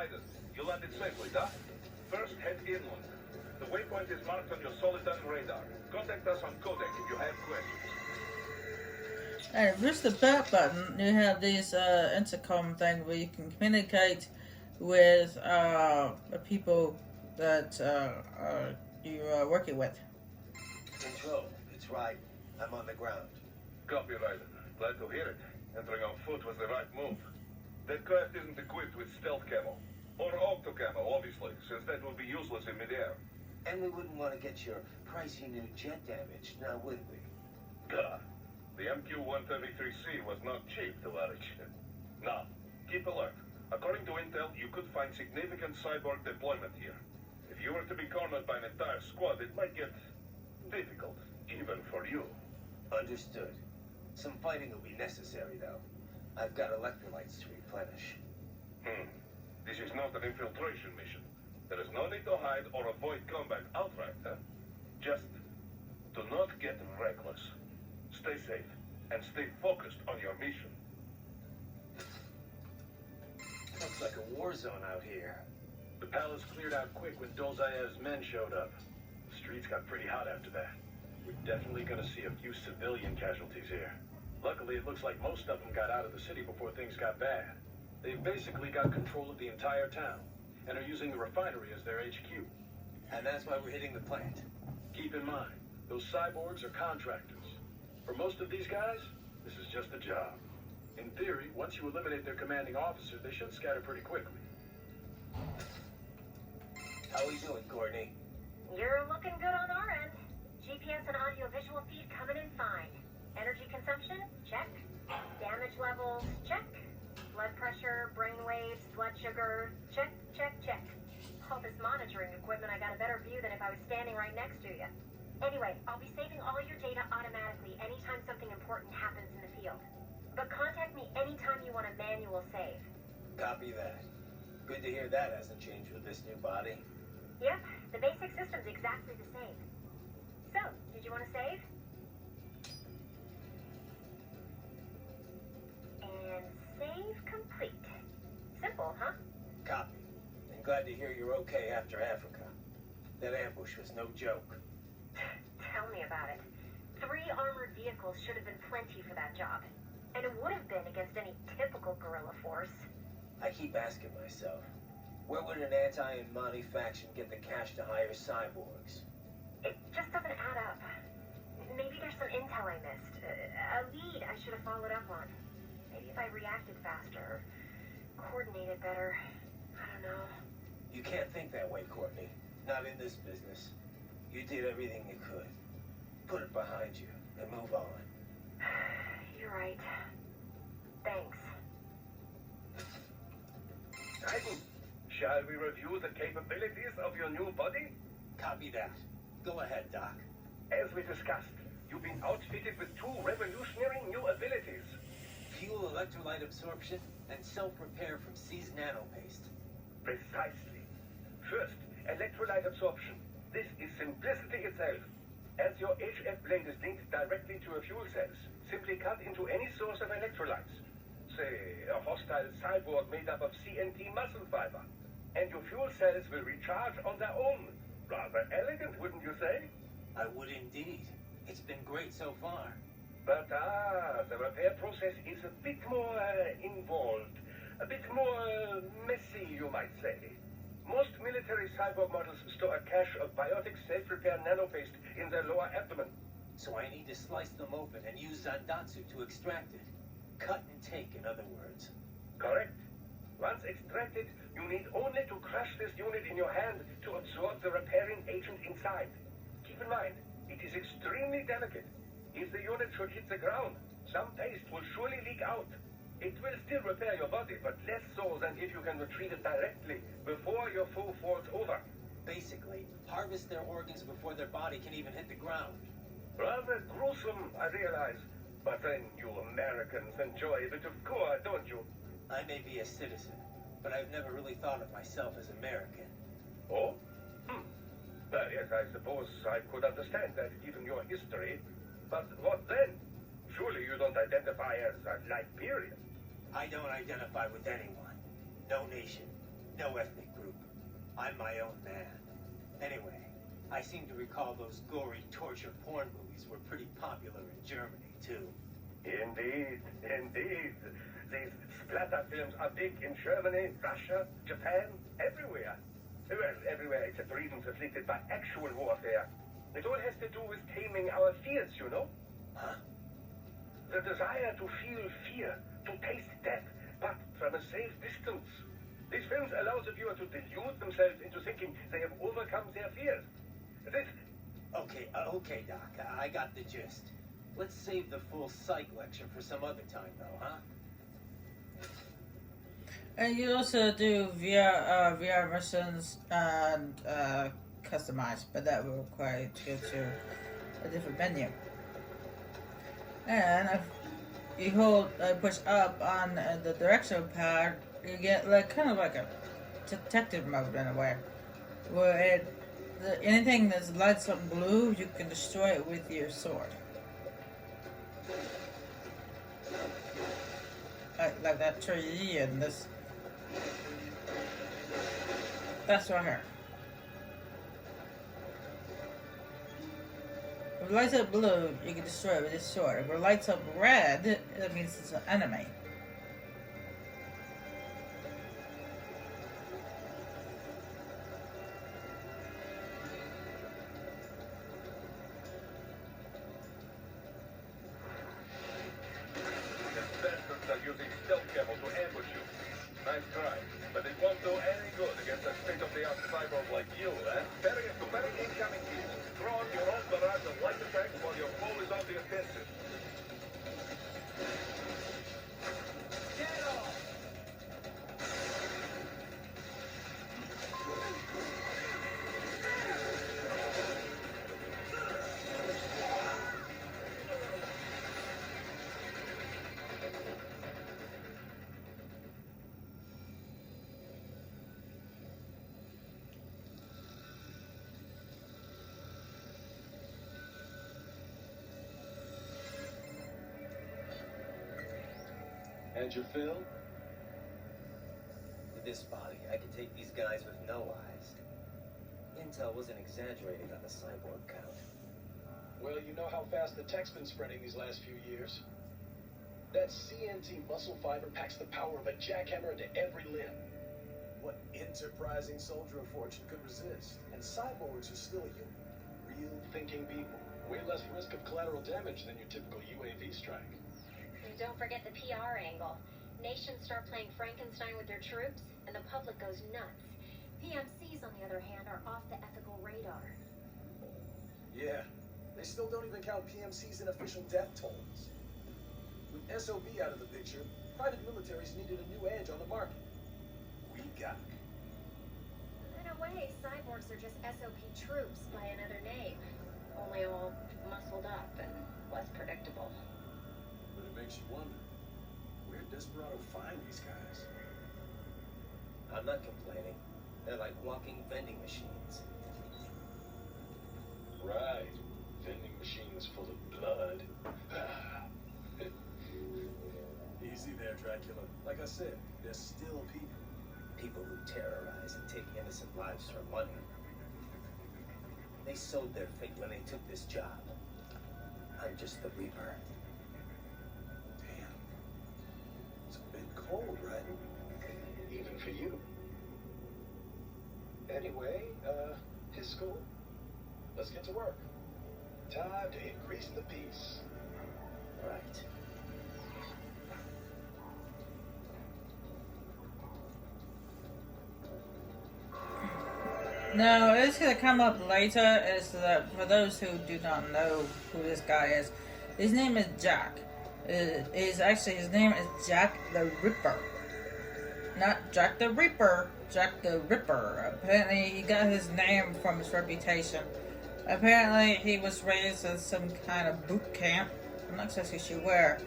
Raiden, you landed safely, Doc. First, head inland. The waypoint is marked on your Solidan radar. Contact us on Codec if you have questions. Alright, press the back button. You have this intercom thing where you can communicate with the people that you are working with. Control, it's Raiden. I'm on the ground. Copy, Raiden. Glad to hear it. Entering on foot was the right move. That craft isn't equipped with stealth camo. Or octo camo, obviously, since that would be useless in midair. And we wouldn't want to get your pricey new jet damaged, now would we? Duh. The MQ-133C was not cheap, to Larich. Now, keep alert. According to intel, you could find significant cyborg deployment here. If you were to be cornered by an entire squad, it might get difficult, even for you. Understood. Some fighting will be necessary, though. I've got electrolytes to replenish. This is not an infiltration mission. There is no need to hide or avoid combat outright, huh? Just do not get reckless. Stay safe, and stay focused on your mission. Looks like a war zone out here. The palace cleared out quick when Dolzaev's men showed up. The streets got pretty hot after that. We're definitely gonna see a few civilian casualties here. Luckily, it looks like most of them got out of the city before things got bad. They've basically got control of the entire town, and are using the refinery as their HQ. And that's why we're hitting the plant. Keep in mind, those cyborgs are contractors. For most of these guys, this is just a job. In theory, once you eliminate their commanding officer, they should scatter pretty quickly. How we doing, Courtney? You're looking good on our end. GPS and audio-visual feed coming in fine. Energy consumption? Check. Damage levels? Check. Blood pressure, brain waves, blood sugar? Check, check, check. All this monitoring equipment, I got a better view than if I was standing right next to you. Anyway, I'll be saving all your data automatically anytime something important happens in the field. But contact me anytime you want a manual save. Copy that. Good to hear that hasn't changed with this new body. Yep, the basic system's exactly the same. So, did you want to save? And save complete. Simple, huh? Copy. And glad to hear you're okay after Africa. That ambush was no joke. Tell me about it. 3 armored vehicles should have been plenty for that job. And it would have been against any typical guerrilla force. I keep asking myself, where would an anti-Imani faction get the cash to hire cyborgs? It just doesn't add up. Maybe there's some intel I missed. A lead I should have followed up on. Maybe if I reacted faster, coordinated better. I don't know. You can't think that way, Courtney. Not in this business. You did everything you could. Put it behind you and move on. You're right. Thanks. Raiden, shall we review the capabilities of your new body? Copy that. Go ahead, Doc. As we discussed, you've been outfitted with 2 revolutionary new abilities. Fuel electrolyte absorption and self-repair from seized nanopaste. Precisely. First, electrolyte absorption. This is simplicity itself. As your HF blade is linked directly to your fuel cells, simply cut into any source of electrolytes. Say, a hostile cyborg made up of CNT muscle fiber. And your fuel cells will recharge on their own. Rather elegant, wouldn't you say? I would indeed. It's been great so far. But the repair process is a bit more involved. A bit more messy, you might say. Most military cyborg models store a cache of biotic self-repair nanopaste in their lower abdomen. So I need to slice them open and use Zandatsu to extract it. Cut and take, in other words. Correct. Once extracted, you need only to crush this unit in your hand to absorb the repairing agent inside. Keep in mind, it is extremely delicate. If the unit should hit the ground, some paste will surely leak out. It will still repair your body, but less so than if you can retrieve it directly before your foe falls over. Basically, harvest their organs before their body can even hit the ground. Rather gruesome, I realize. But then you Americans enjoy a bit of gore, don't you? I may be a citizen, but I've never really thought of myself as American. Oh? Well, yes, I suppose I could understand that given your history. But what then? Surely you don't identify as a Liberian. I don't identify with anyone. No nation. No ethnic group. I'm my own man. Anyway, I seem to recall those gory torture porn movies were pretty popular in Germany, too. Indeed, indeed. These splatter films are big in Germany, Russia, Japan, everywhere. Well, everywhere except regions afflicted by actual warfare. It all has to do with taming our fears, you know? Huh? The desire to feel fear, to taste death, but from a safe distance. These films allow the viewer to delude themselves into thinking they have overcome their fears. This... Okay, Doc. I got the gist. Let's save the full psych lecture for some other time, though, huh? And you also do VR missions and customize, but that will require you to go to a different menu. And if you hold push up on the directional pad, you get kind of like a detective mode in a way, where anything that lights up blue, you can destroy it with your sword. Like that tree and this. That's right here. If it lights up blue, you can destroy it with this sword. If it lights up red, that means it's an enemy. The bastards are using stealth camo to ambush you. Nice try, but it won't do any good against a state-of-the-art cyborg like you, eh? Better get to bury incoming teams. Throw out your own barrage of light attacks while your foe is on the offensive. Get off! And your fill? With this body, I could take these guys with no eyes. Intel wasn't exaggerating on the cyborg count. Well, you know how fast the tech's been spreading these last few years. That CNT muscle fiber packs the power of a jackhammer into every limb. What enterprising soldier of fortune could resist? And cyborgs are still human. Real thinking people. Way less risk of collateral damage than your typical UAV strike. And don't forget the PR angle. Nations start playing Frankenstein with their troops, and the public goes nuts. PMCs, on the other hand, are off the ethical radar. Yeah, they still don't even count PMCs in official death tolls. With SOB out of the picture, private militaries needed a new edge on the market. We got it. In a way, cyborgs are just SOP troops by another name. Only all muscled up and less predictable. But it makes you wonder, where'd Desperado find these guys? I'm not complaining. They're like walking vending machines. Right. Vending machines full of blood. Easy there, Dracula. Like I said, they're still people. People who terrorize and take innocent lives for money. They sowed their fate when they took this job. I'm just the Reaper. Damn. It's a bit cold, right? Even for you. Anyway, his school. Let's get to work. Time to increase the peace. Right. No, it's going to come up later. Is that for those who do not know who this guy is, his name is Jack. His name is Jack the Ripper. Not Jack the Reaper, Jack the Ripper. Apparently, he got his name from his reputation. Apparently, he was raised in some kind of boot camp. I'm not exactly sure where.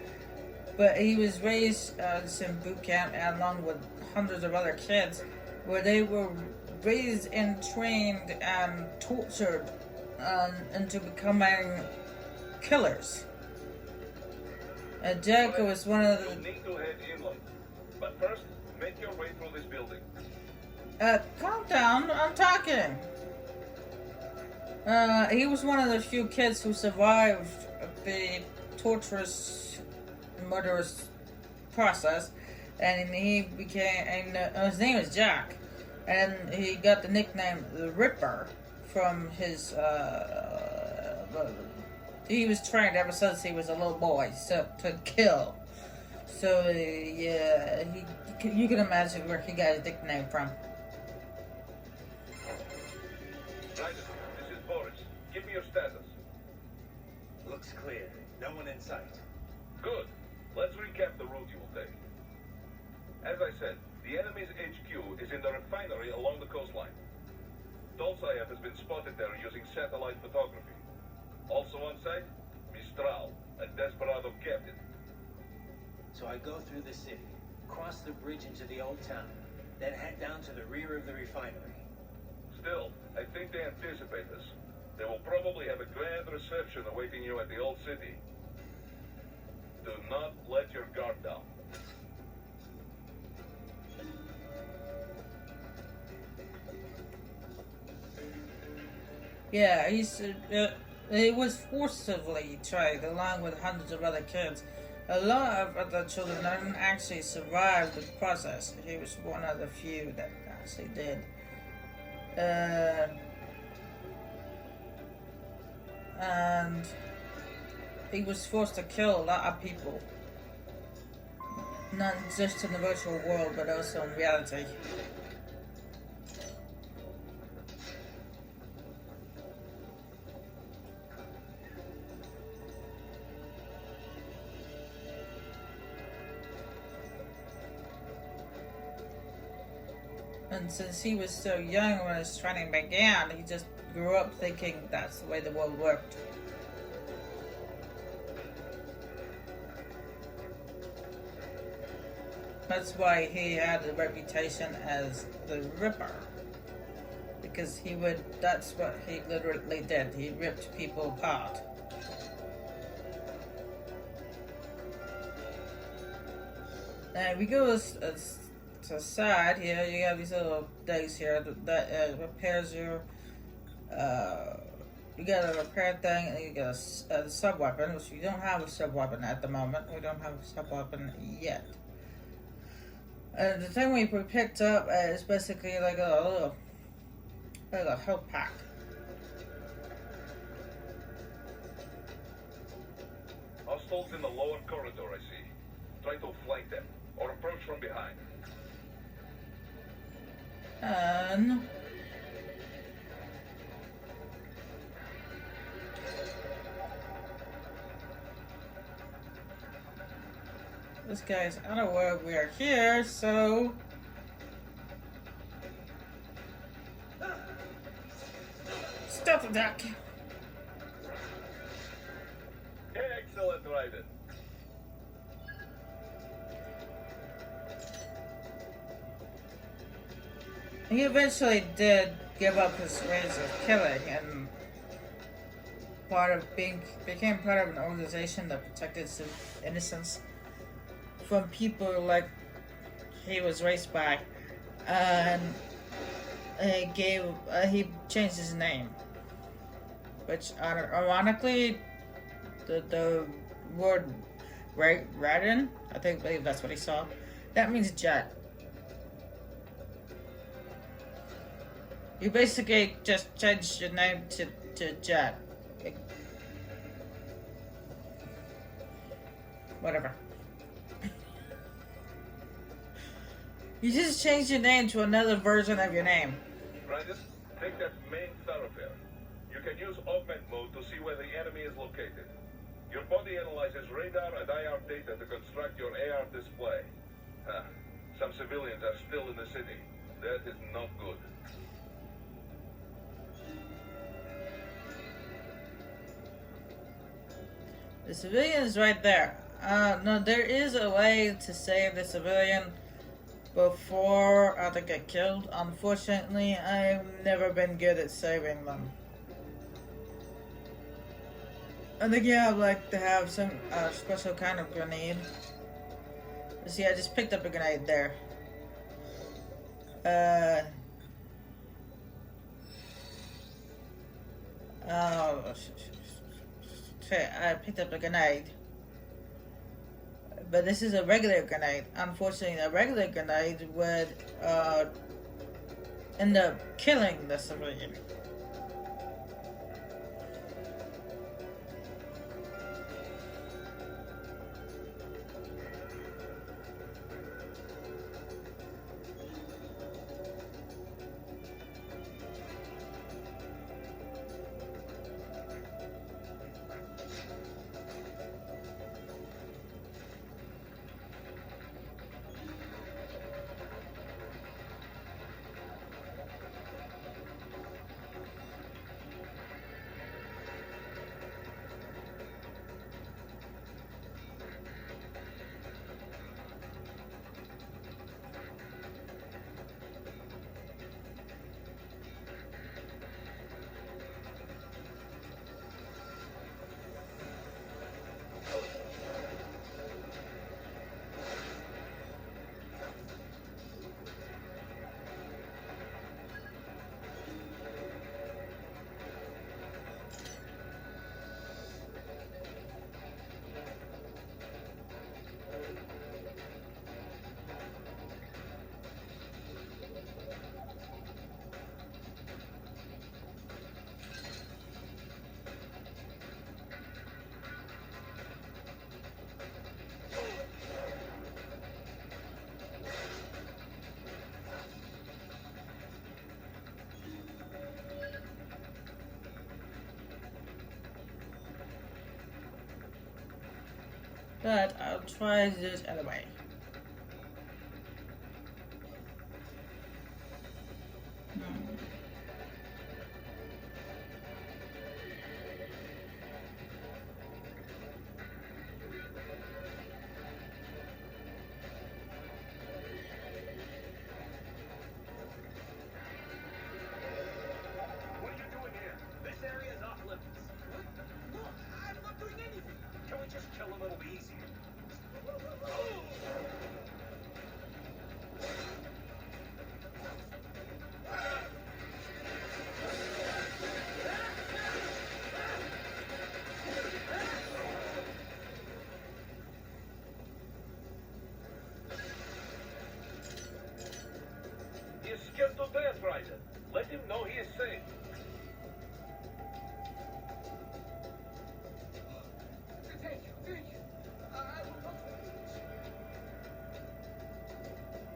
But he was raised in some boot camp along with hundreds of other kids where they were raised and trained and tortured into becoming killers. Jack was one of the... You need to head inland. But first, make your way through this building. Calm down, I'm talking. He was one of the few kids who survived the torturous, murderous process, and he became, and his name is Jack, and he got the nickname the Ripper from his, he was trained ever since he was a little boy to kill. So, yeah, you can imagine where he got his nickname from. Ryder, this is Boris. Give me your status. Looks clear. No one in sight. Good. Let's recap the route you will take. As I said, the enemy's HQ is in the refinery along the coastline. Dolzaev has been spotted there using satellite photography. Also on site, Mistral, a desperado captain. So I go through the city, cross the bridge into the old town, then head down to the rear of the refinery. Still, I think they anticipate us. They will probably have a grand reception awaiting you at the old city. Do not let your guard down. Yeah, he was forcibly tried along with hundreds of other kids. A lot of other children didn't actually survive the process. He was one of the few that actually did. And he was forced to kill a lot of people. Not just in the virtual world, but also in reality. And since he was so young when his training began, he just grew up thinking that's the way the world worked. That's why he had a reputation as the Ripper. Because that's what he literally did. He ripped people apart. And we go to the side here, you have these little things here that repairs your, you got a repair thing, and you got a sub-weapon, which we don't have a sub-weapon at the moment. We don't have a sub-weapon yet. The thing we picked up is basically like a health pack. Hostiles in the lower corridor, I see. Try to flank them, or approach from behind. And this guy's unaware we are here, so stealth attack. Excellent, Ryder. He eventually did give up his ways of killing and became part of an organization that protected innocence from people like he was raised by, and he changed his name, which ironically the word Radin, I believe that's what he saw, that means jet. You basically just changed your name to Jet. Whatever. You just changed your name to another version of your name. Ryder, take that main thoroughfare. You can use augment mode to see where the enemy is located. Your body analyzes radar and IR data to construct your AR display. Some civilians are still in the city. That is not good. The civilian is right there. No, there is a way to save the civilian before they get killed. Unfortunately, I've never been good at saving them. I think you have to have some special kind of grenade. See, I just picked up a grenade there. I picked up a grenade. But this is a regular grenade. Unfortunately, a regular grenade would end up killing the civilian. But I'll try this anyway. What are you doing here? This area is off limits. What? Look, I'm not doing anything. Can we just kill a little easier? He escaped to death, Ryder. Let him know he is safe. Thank you, thank you. I will not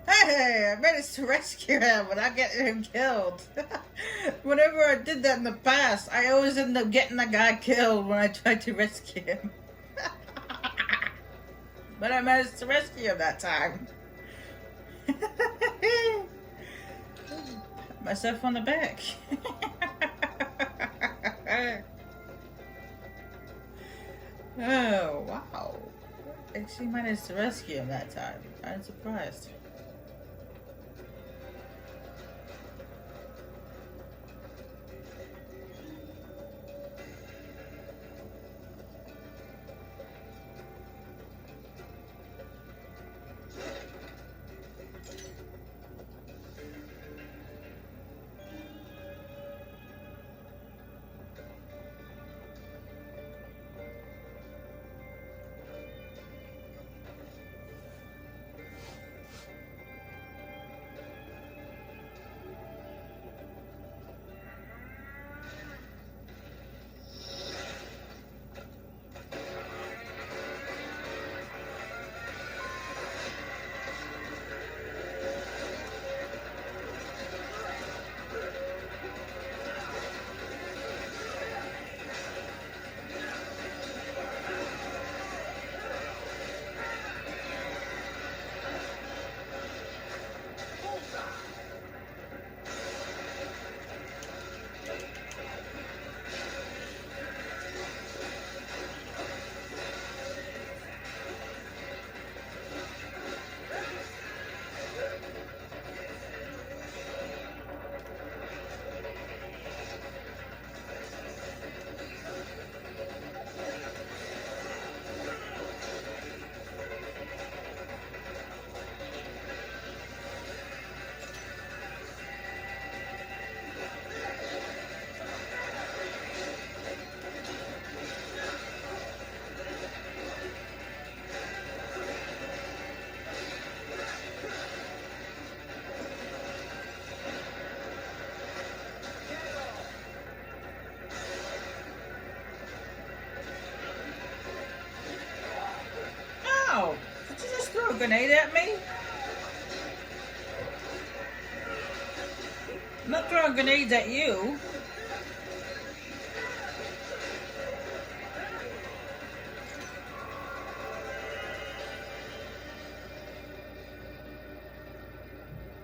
forget. Hey, I managed to rescue him without getting him killed. Whenever I did that in the past, I always end up getting the guy killed when I tried to rescue him. But I managed to rescue him that time. Pat myself on the back. Oh, wow. I actually managed to rescue him that time. I'm surprised. grenade at me? I'm not throwing grenades at you.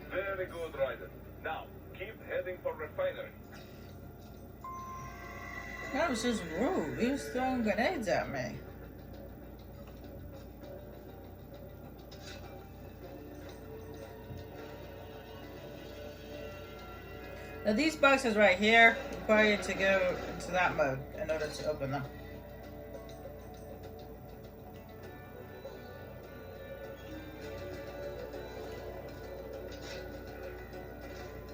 Very good, Ryder. Now, keep heading for refinery. That was just rude. He was throwing grenades at me. Now these boxes right here require you to go into that mode in order to open them.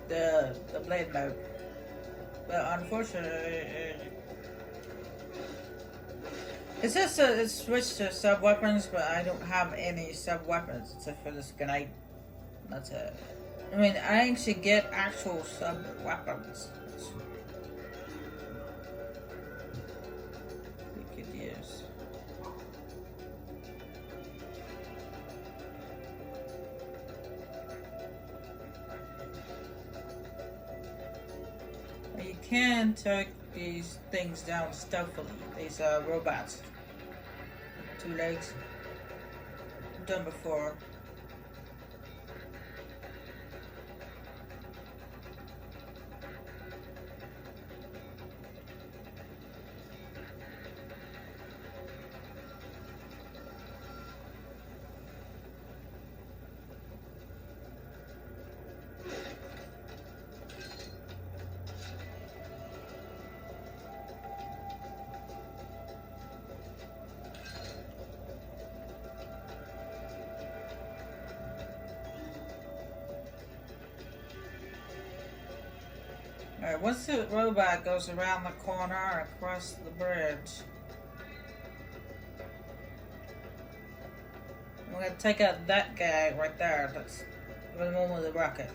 The blade mode. But unfortunately, it's just it's switched to sub weapons, but I don't have any sub weapons except for this grenade. That's it. I mean, I actually get actual sub weapons. We could use. You can take these things down stealthily. These robots. 2 legs. Done before. Alright, once the robot goes around the corner and across the bridge, I'm gonna take out that guy right there. That's the one with the rocket.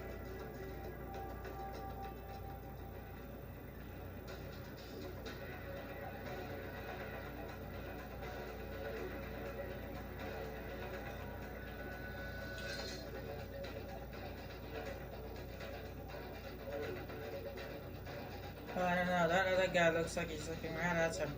Oh, I don't know. That other guy looks like he's looking right at him.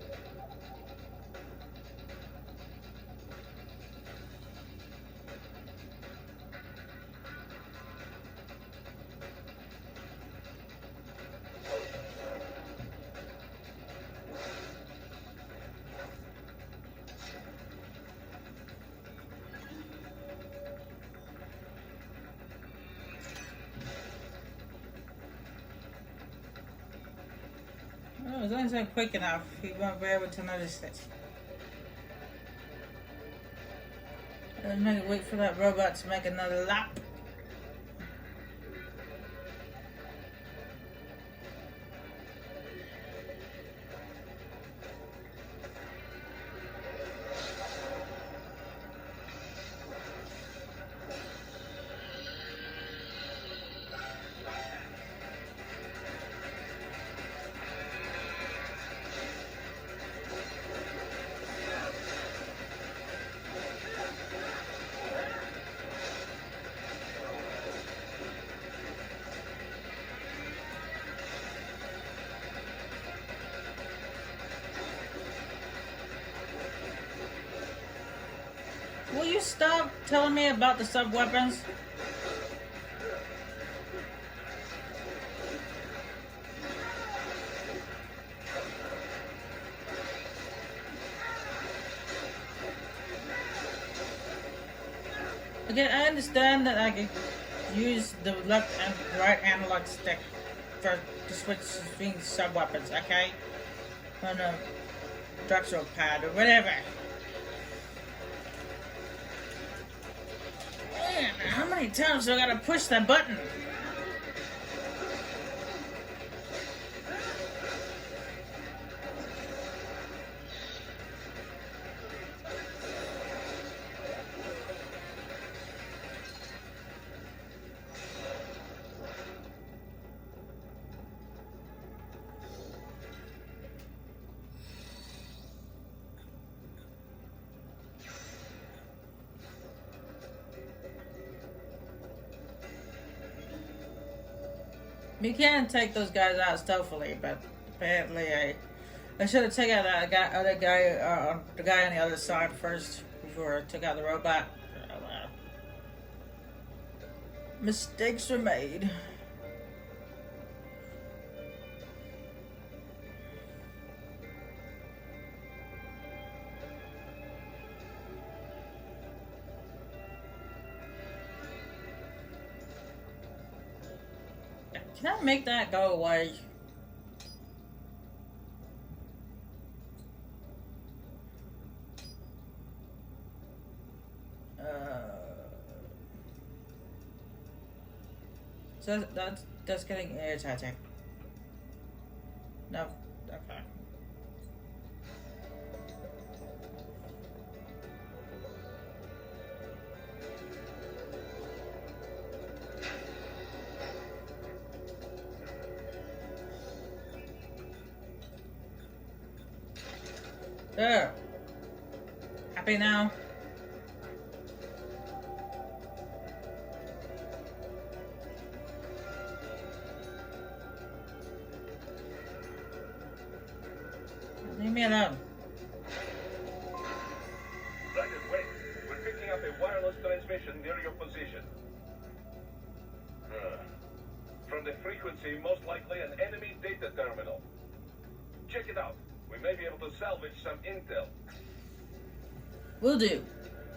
Oh, as long as I'm quick enough, he won't be able to notice it. I'm gonna wait for that robot to make another lap. Will you stop telling me about the sub-weapons? Okay, I understand that I can use the left and right analog stick to switch between sub-weapons, okay? On a structural pad or whatever. Man, how many times do I gotta push that button? You can take those guys out stealthily, but apparently I should have taken out that the guy on the other side first before I took out the robot. Mistakes were made. Can I make that go away? So that's getting irritating. No, okay. There. Happy now? Leave me alone. Right away. We're picking up a wireless transmission near your position. From the frequency, most likely an enemy data terminal. Check it out. We may be able to salvage some intel. Will do.